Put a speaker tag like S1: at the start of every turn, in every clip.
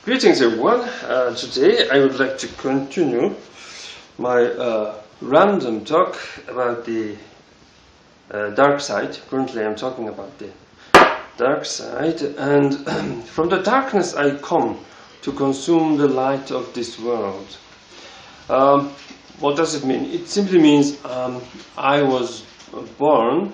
S1: Greetings everyone. Today I would like to continue my random talk about the dark side. Currently I'm talking about the dark side, and from the darkness I come to consume the light of this world. What does it mean? It simply means I was born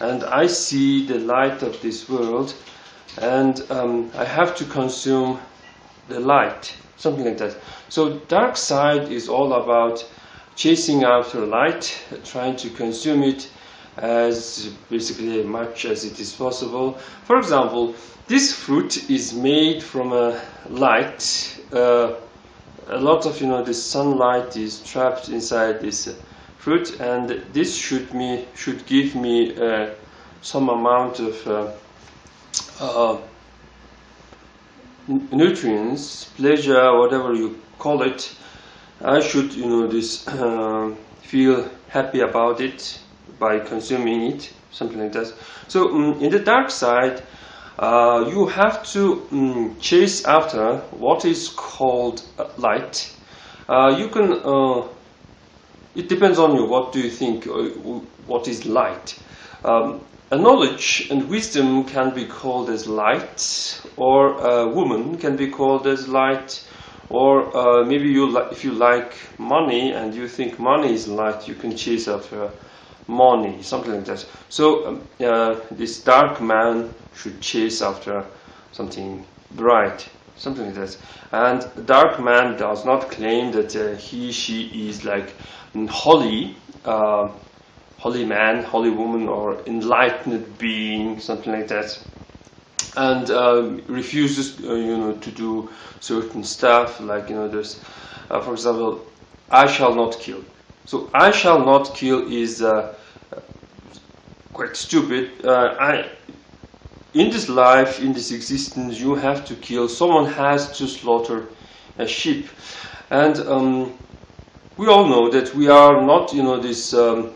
S1: and I see the light of this world, and I have to consume the light, something like that. So dark side is all about chasing after light, trying to consume it as basically much as it is possible. For example, this fruit is made from a light. A lot of the sunlight is trapped inside this fruit, and this should give me some amount of nutrients, pleasure, whatever you call it. I should feel happy about it by consuming it, something like that. So in the dark side, you have to chase after what is called light. You can it depends on you. What do you think? What is light? A knowledge and wisdom can be called as light, or a woman can be called as light, or maybe if you like money and you think money is light, you can chase after money, something like that. So this dark man should chase after something bright, something like that. And dark man does not claim that she is like holy man, holy woman, or enlightened being, something like that, and refuses to do certain stuff, like there's for example, I shall not kill. So I shall not kill is quite stupid. In this life, in this existence, you have to kill. Someone has to slaughter a sheep, and we all know that we are not, this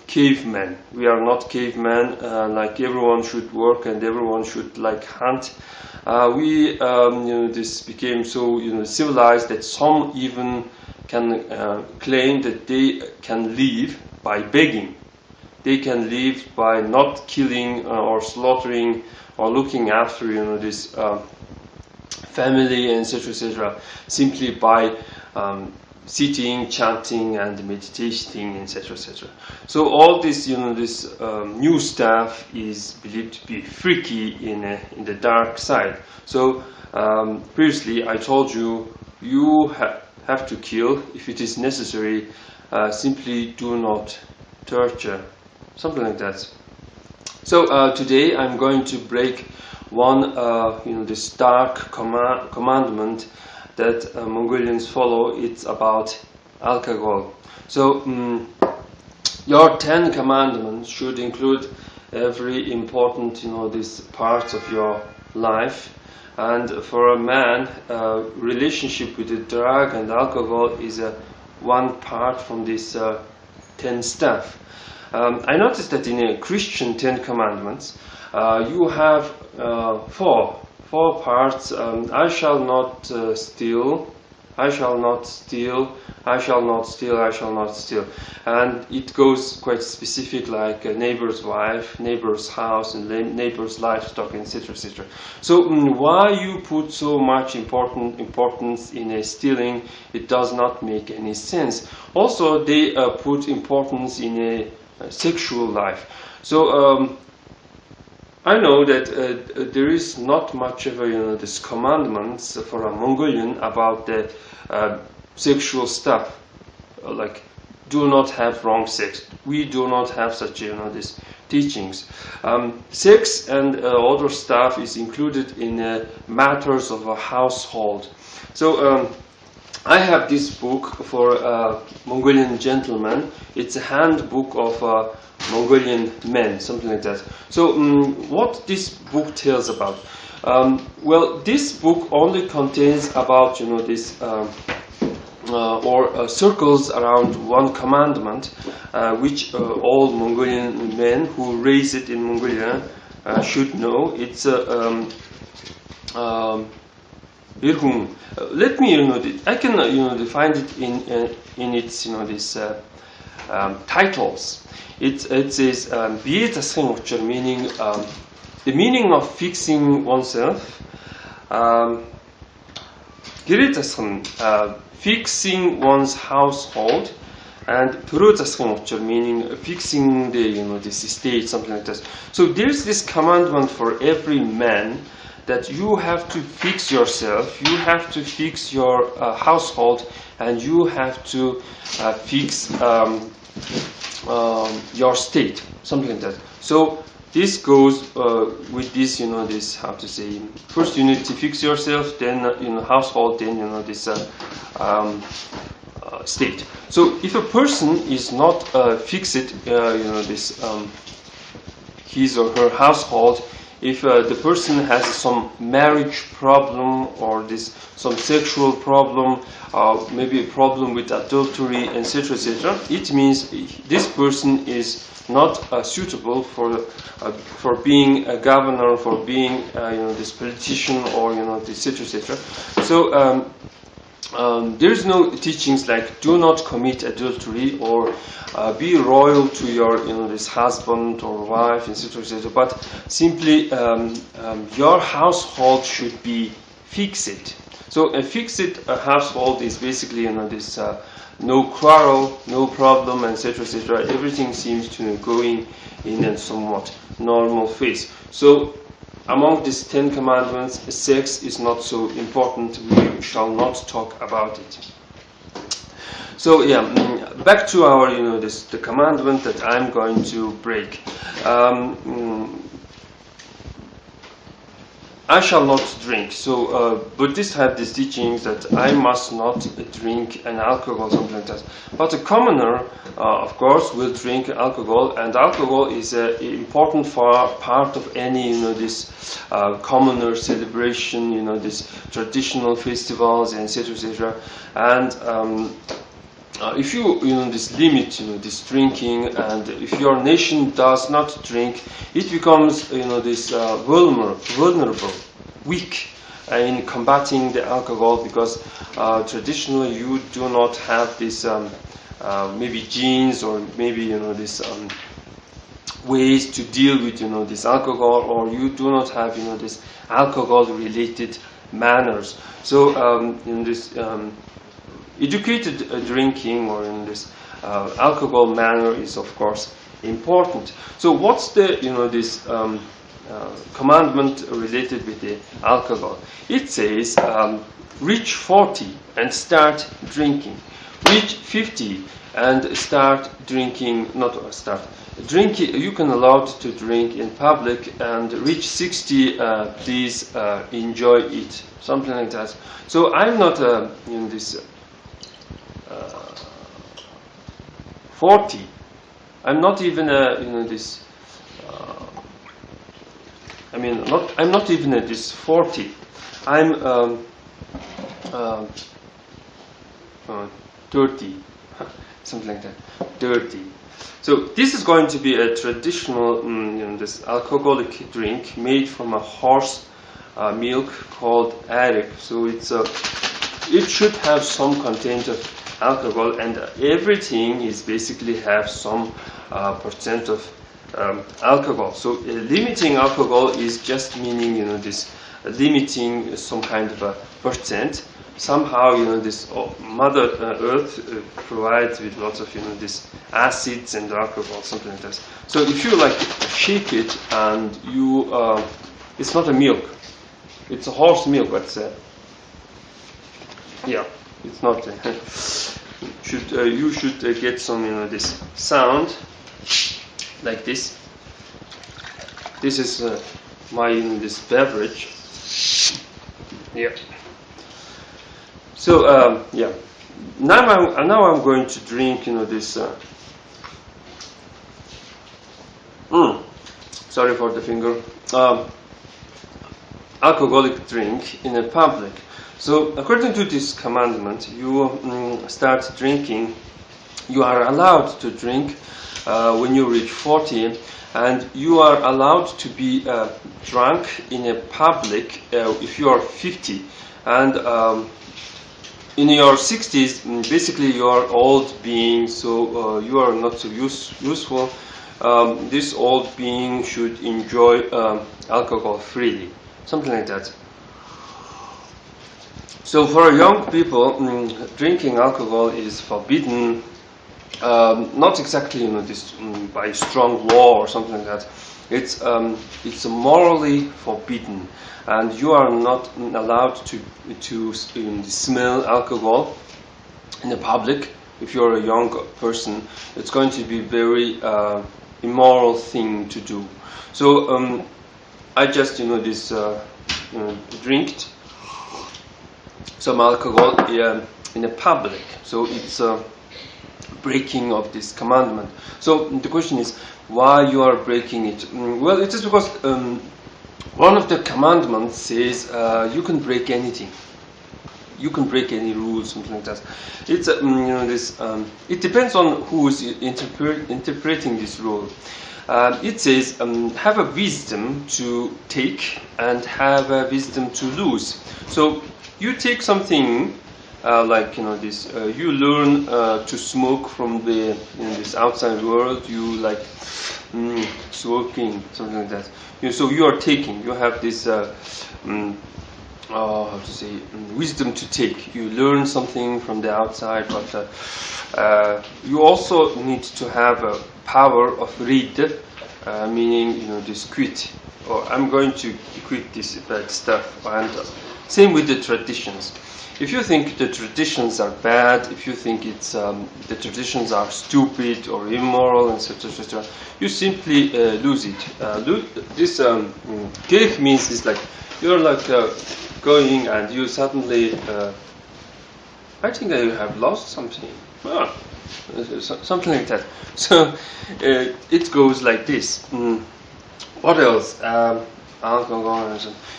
S1: cavemen. We are not cavemen. Like everyone should work and everyone should like hunt. This became so civilized that some even can claim that they can live by begging. They can live by not killing or slaughtering or looking after this family, etc., etc., simply by sitting, chanting, and meditating, etc., etc. So all this, this new stuff is believed to be freaky in the dark side. So previously I told you, you have to kill if it is necessary. Simply do not torture, something like that. So today I'm going to break one, this dark commandment that Mongolians follow. It's about alcohol. So your 10 commandments should include every important, these parts of your life. And for a man, relationship with the drug and alcohol is one part from this 10 stuff. I noticed that in a Christian 10 commandments, you have four parts. I shall not steal, I shall not steal, I shall not steal, I shall not steal. And it goes quite specific, like a neighbor's wife, neighbor's house, and neighbor's livestock, etc., etc. So why you put so much importance in stealing? It does not make any sense. Also, they put importance in a sexual life. So I know that there is not much of this commandments for a Mongolian about the sexual stuff, like do not have wrong sex. We do not have such these teachings. Sex and other stuff is included in matters of a household. So I have this book for Mongolian gentlemen. It's a handbook of Mongolian men, something like that. So what this book tells about? Well, this book only contains about this circles around one commandment, which all Mongolian men who raise it in Mongolia should know. It's Let me, I can, find it in its, this titles. It says bir tasghin uchur, meaning the meaning of fixing oneself. Giri tasghin, fixing one's household, and puru tasghin uchur, meaning fixing the, this estate, something like that. So there's this commandment for every man that you have to fix yourself, you have to fix your household, and you have to fix your state, something like that. So this goes with this, this, how to say, first you need to fix yourself, then household, then this state. So if a person is not fixed, this his or her household, if the person has some marriage problem or some sexual problem, maybe a problem with adultery, etc., etc., it means this person is not suitable for being a governor, for being this politician, or this, etc., etc. So there is no teachings like do not commit adultery, or be loyal to your this husband or wife, etc., etc. But simply your household should be fixed. So a fixed household is basically this no quarrel, no problem, etc., etc. Everything seems to going in a somewhat normal phase. So among these 10 commandments, sex is not so important. We shall not talk about it. So yeah, back to our the commandment that I'm going to break. I shall not drink. So Buddhists have these teachings that I must not drink an alcohol, something like that. But a commoner, of course, will drink alcohol, and alcohol is an important part of any this commoner celebration, this traditional festivals, etc., etc. And if you this limit this drinking, and if your nation does not drink, it becomes this vulnerable, weak in combating the alcohol, because traditionally you do not have this maybe genes, or maybe this ways to deal with this alcohol, or you do not have this alcohol related manners. So in this educated drinking, or in this alcohol manner, is of course important. So what's the this commandment related with the alcohol? It says reach 40 and start drinking, reach 50 and start drinking, not start drinking, you can allow to drink in public, and reach 60 please enjoy it, something like that. So I'm not in this 40. I'm not even this. I'm not even at this 40. I'm 30, something like that. 30. So this is going to be a traditional, this alcoholic drink made from a horse milk called Airag. So it should have some content of alcohol, and everything is basically have some percent of alcohol. So limiting alcohol is just meaning this limiting some kind of a percent. Somehow this Mother Earth provides with lots of this acids and alcohol, something like that. So if you like shake it, and you it's not a milk, it's a horse milk, but yeah, it's not. You should get some this sound like this. This is my this beverage. Yeah. So yeah. Now I'm going to drink this. Sorry for the finger. Alcoholic drink in a public. So according to this commandment, you start drinking. You are allowed to drink when you reach 40, and you are allowed to be drunk in a public if you are 50. and in your 60s, basically you are old being, so you are not so useful. This old being should enjoy alcohol freely, something like that. So for young people, drinking alcohol is forbidden. Not exactly, this by strong law or something like that. It's morally forbidden, and you are not allowed to smell alcohol in the public. If you're a young person, it's going to be very immoral thing to do. So I just drinked some alcohol in the public. So it's breaking of this commandment. So the question is, why you are breaking it? Well, it is because one of the commandments says you can break anything. You can break any rules, something like that. It's it depends on who is interpreting this rule. It says have a wisdom to take and have a wisdom to lose. So you take something you learn to smoke from the this outside world. You like smoking, something like that. So you are taking. You have this how to say, wisdom to take. You learn something from the outside, but you also need to have a power of read, meaning this quit, or I'm going to quit this bad stuff. And same with the traditions. If you think the traditions are bad, if you think it's the traditions are stupid or immoral, etc., etc., you simply lose it. This KH means is like you're like going and you suddenly I think that you have lost something. Something like that. So it goes like this. What else? Alcohol.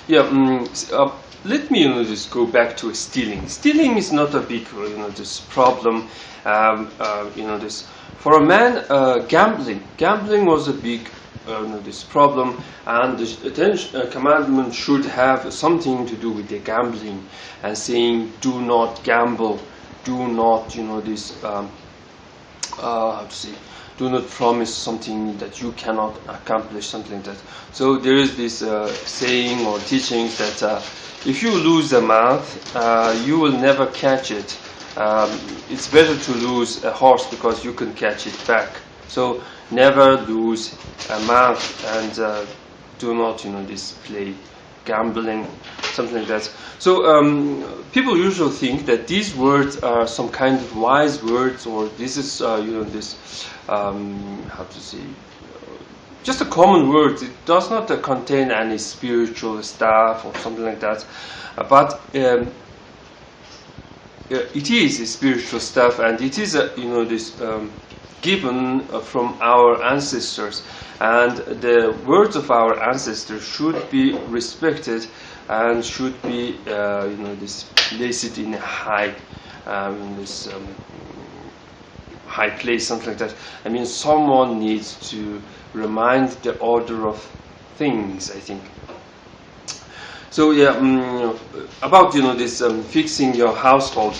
S1: Yeah. Let me just go back to stealing. Stealing is not a big this problem. This for a man, gambling was a big this problem, and the commandment should have something to do with the gambling and saying do not gamble, do not how to say, do not promise something that you cannot accomplish, something like that. So there is this saying or teachings that if you lose a mouth, you will never catch it. It's better to lose a horse because you can catch it back. So never lose a mouth, and do not play gambling, something like that. So people usually think that these words are some kind of wise words, or this is this how to say, just a common word. It does not contain any spiritual stuff or something like that, but it is spiritual stuff, and it is this given from our ancestors, and the words of our ancestors should be respected and should be this placed in a high high place, something like that. I mean, someone needs to remind the order of things, I think. So yeah, about this fixing your household.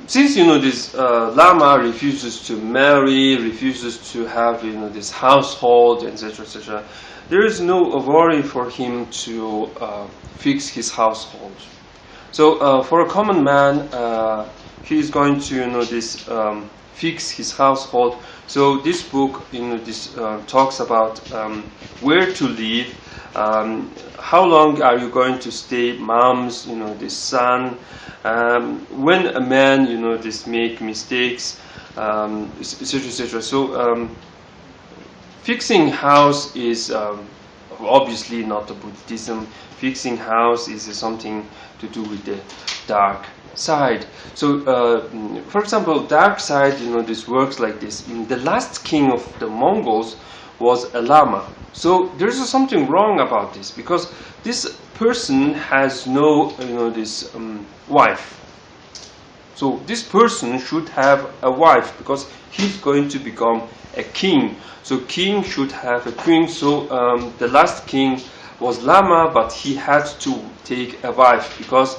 S1: Since this Lama refuses to marry, refuses to have this household, etc., etc., there is no worry for him to fix his household. So for a common man, he is going to fix his household. So this book talks about where to live, how long are you going to stay, moms, the son, when a man make mistakes, etc., etc. So fixing house is obviously not a Buddhism. Fixing house is something to do with the dark side. So for example, Darkside, this works like this. The last king of the Mongols was a lama. So there is something wrong about this, because this person has no this wife. So this person should have a wife, because he's going to become a king. So king should have a queen. So the last king was Lama, but he had to take a wife because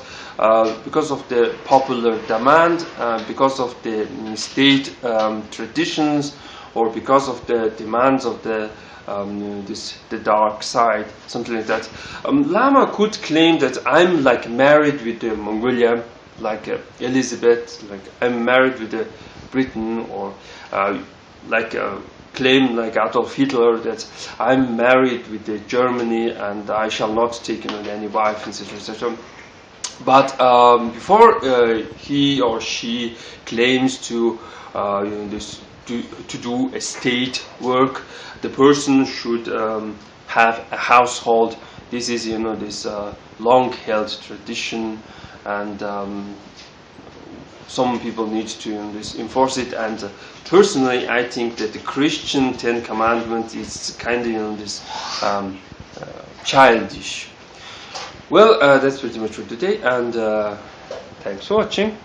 S1: of the popular demand, because of the state traditions, or because of the demands of the dark side, something like that. Lama could claim that I'm like married with the Mongolia, like Elizabeth, like I'm married with the Britain, or claim like Adolf Hitler that I'm married with the Germany and I shall not take any wife, etc., etc. But before he or she claims to to do a state work, the person should have a household. This is this long-held tradition, and some people need to enforce it. And personally, I think that the Christian Ten Commandments is kind of this childish. Well, that's pretty much for today, and thanks for watching.